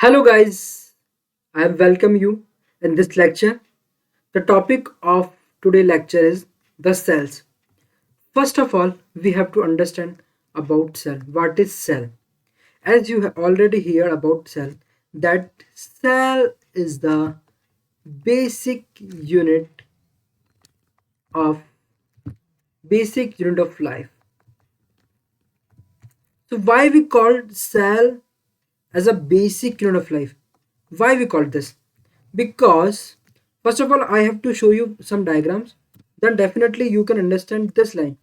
Hello guys, I welcome you in this lecture. The topic of today's lecture is the cells. First of all, we have to understand about cell. What is cell? As you have already heard about cell, that cell is the basic unit of life. So why we called cell as a basic unit of life? Why we called this? Because first of all, I have to show you some diagrams. Then definitely you can understand this line.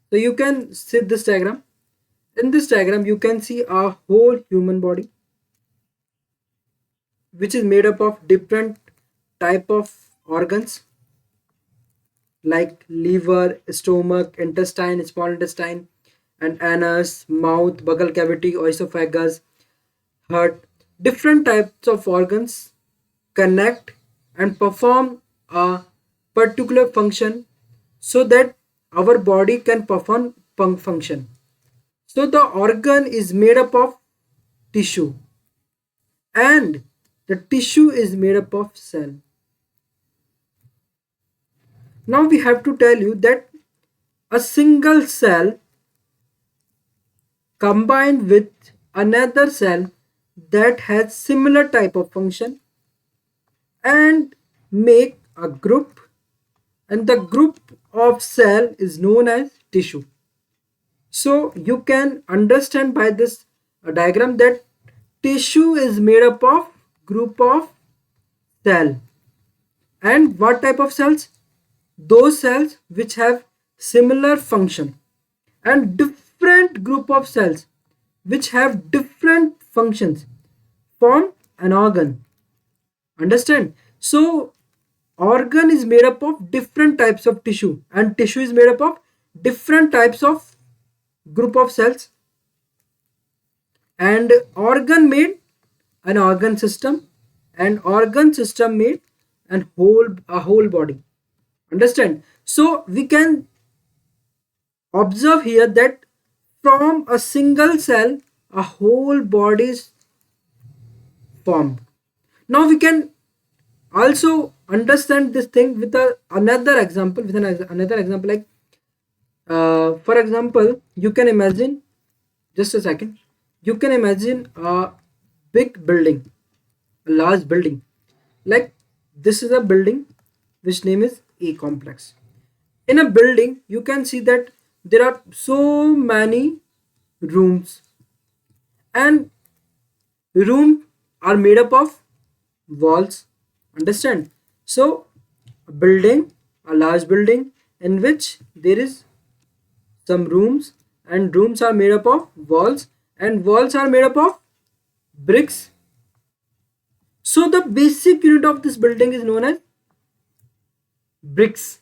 So you can see this diagram. In this diagram, you can see a whole human body, which is made up of different type of organs like liver, stomach, intestine, small intestine, and anus, mouth, buccal cavity, esophagus, heart. Different types of organs connect and perform a particular function so that our body can perform function. So the organ is made up of tissue and the tissue is made up of cell. Now we have to tell you that a single cell combined with another cell that has similar type of function and make a group, and the group of cell is known as tissue. So you can understand by this diagram that tissue is made up of group of cell. And what type of cells? Those cells which have similar function, and different group of cells which have different functions form an organ. Understand? So organ is made up of different types of tissue, and tissue is made up of different types of group of cells, and organ made an organ system, and organ system made a whole body. Understand? So we can observe here that from a single cell a whole body is formed. Now we can also understand this thing with another example, another example, like for example, you can imagine, just a second, you can imagine a big building, a large building. Like this is a building which name is A complex. In a building you can see that there are so many rooms, and rooms are made up of walls. Understand? So a building, a large building in which there is some rooms, and rooms are made up of walls, and walls are made up of bricks. So the basic unit of this building is known as bricks.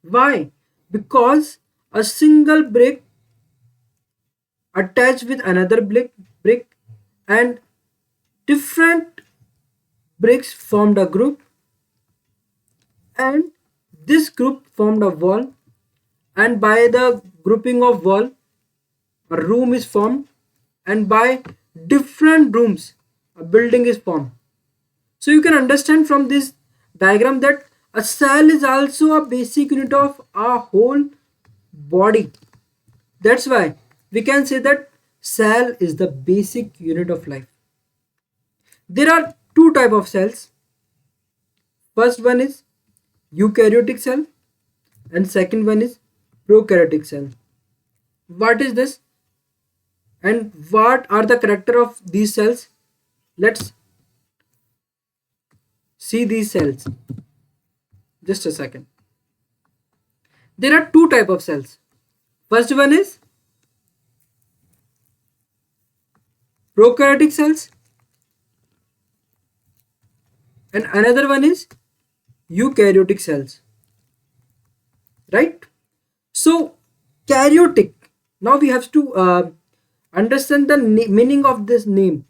Why? Because a single brick attached with another brick, and different bricks formed a group, and this group formed a wall, and by the grouping of wall a room is formed, and by different rooms a building is formed. So you can understand from this diagram that a cell is also a basic unit of our whole body. That's why we can say that cell is the basic unit of life. There are two type of cells. First one is eukaryotic cell, and second one is prokaryotic cell. What is this and what are the character of these cells? Let's see these cells. Just a second. There are two type of cells. First one is prokaryotic cells, and another one is eukaryotic cells, right? So karyotic, now we have to understand the meaning of this name.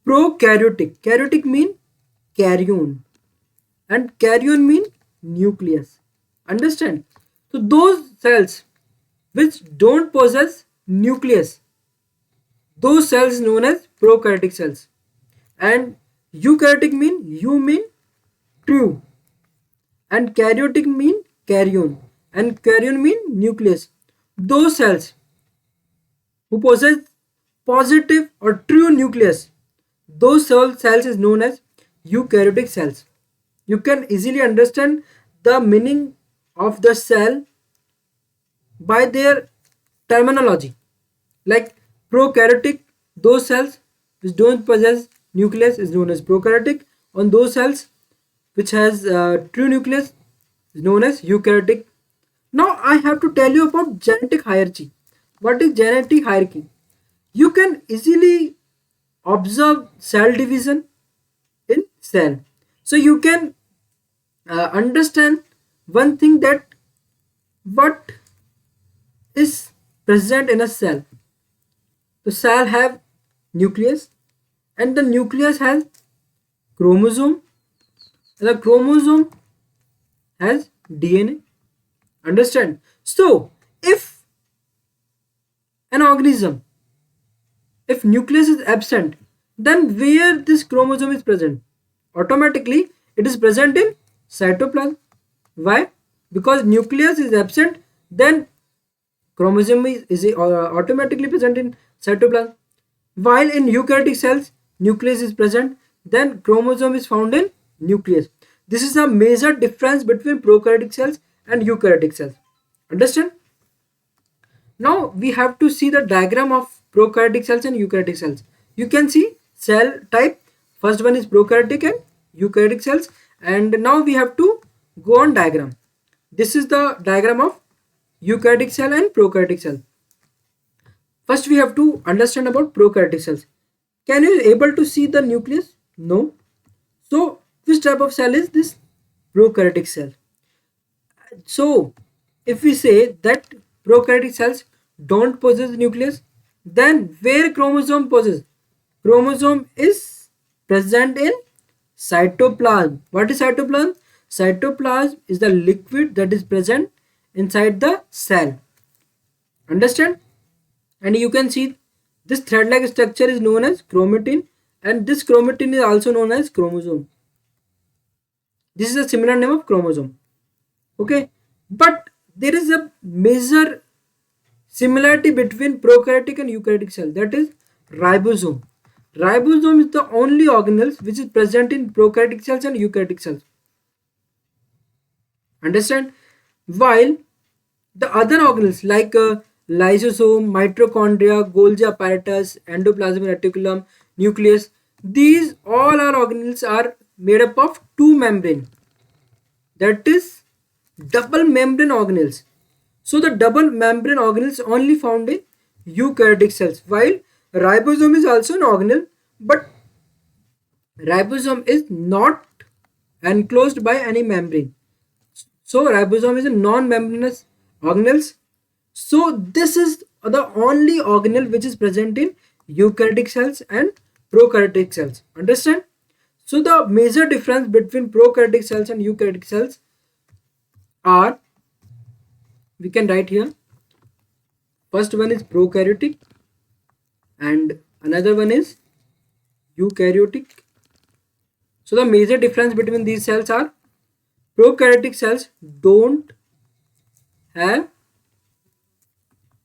Prokaryotic, karyotic mean carrion, and carrion mean nucleus. Understand? So those cells which don't possess nucleus, those cells known as prokaryotic cells, and eukaryotic mean you mean true, and karyotic mean karyon, and karyon mean nucleus. Those cells who possess positive or true nucleus, those cells is known as eukaryotic cells. You can easily understand the meaning of the cell by their terminology. Like prokaryotic, those cells which don't possess nucleus is known as prokaryotic. On those cells which has true nucleus is known as eukaryotic. Now I have to tell you about genetic hierarchy. What is genetic hierarchy? You can easily observe cell division in cell. So you can understand one thing, that what is present in a cell. The cell have nucleus, and the nucleus has chromosome, and the chromosome has DNA. Understand? So if an organism, if nucleus is absent, then where this chromosome is present? Automatically it is present in cytoplasm. Why? Because nucleus is absent, then chromosome is automatically present in cytoplasm. While in eukaryotic cells, nucleus is present, then chromosome is found in nucleus. This is a major difference between prokaryotic cells and eukaryotic cells. Understand? Now we have to see the diagram of prokaryotic cells and eukaryotic cells. You can see cell type. First one is prokaryotic and eukaryotic cells, and now we have to go on diagram. This is the diagram of eukaryotic cell and prokaryotic cell. First we have to understand about prokaryotic cells. Can you able to see the nucleus? No. So which type of cell is this? Prokaryotic cell. So if we say that prokaryotic cells don't possess nucleus, then where chromosome possess? Chromosome is present in cytoplasm. What is cytoplasm? Cytoplasm is the liquid that is present inside the cell. Understand? And you can see this thread-like structure is known as chromatin, and this chromatin is also known as chromosome. This is a similar name of chromosome. Okay, but there is a major similarity between prokaryotic and eukaryotic cell, that is ribosome. Ribosome is the only organelle which is present in prokaryotic cells and eukaryotic cells. Understand? While the other organelles like lysosome, mitochondria, Golgi apparatus, endoplasmic reticulum, nucleus, these all are organelles are made up of two membrane, that is double membrane organelles. So the double membrane organelles only found in eukaryotic cells, while ribosome is also an organelle, but ribosome is not enclosed by any membrane. So ribosome is a non-membranous organelle. So this is the only organelle which is present in eukaryotic cells and prokaryotic cells. Understand? So the major difference between prokaryotic cells and eukaryotic cells are, we can write here. First one is prokaryotic and another one is eukaryotic. So the major difference between these cells are, prokaryotic cells don't have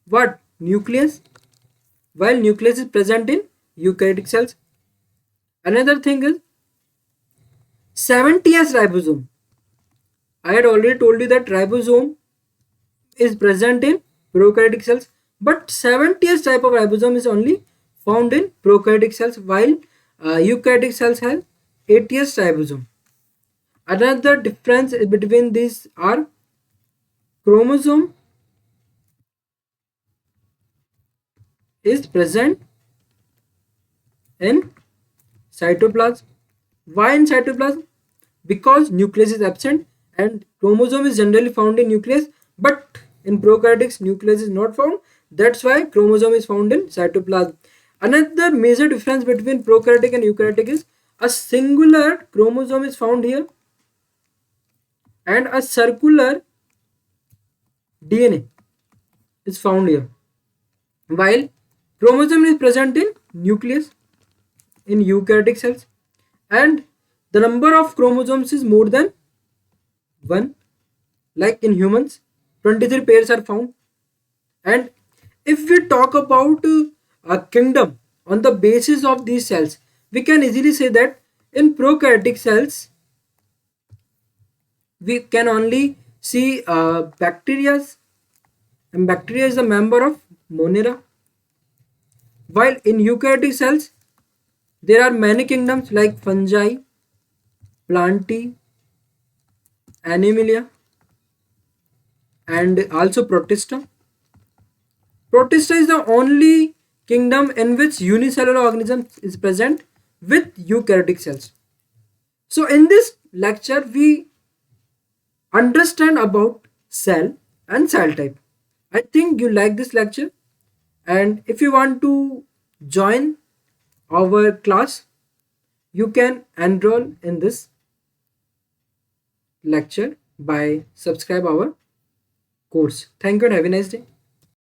what? Nucleus, while nucleus is present in eukaryotic cells. Another thing is 70S ribosome. I had already told you that ribosome is present in prokaryotic cells, but 70S type of ribosome is only found in prokaryotic cells, while eukaryotic cells have 80S ribosome. Another difference between these are chromosome is present in cytoplasm. Why in cytoplasm? Because nucleus is absent and chromosome is generally found in nucleus, but in prokaryotics nucleus is not found. That's why chromosome is found in cytoplasm. Another major difference between prokaryotic and eukaryotic is a singular chromosome is found here and a circular DNA is found here, while chromosome is present in nucleus in eukaryotic cells. and the number of chromosomes is more than 1. Like in humans, 23 pairs are found. And if we talk about a kingdom on the basis of these cells, we can easily say that in prokaryotic cells we can only see bacteria, and bacteria is a member of Monera. While in eukaryotic cells there are many kingdoms like fungi, plantae, animalia, and also protista. Protista is the only kingdom in which unicellular organism is present with eukaryotic cells. So in this lecture we understand about cell and cell type. I think you like this lecture, and if you want to join our class, you can enroll in this lecture by subscribe our course. Thank you and have a nice day.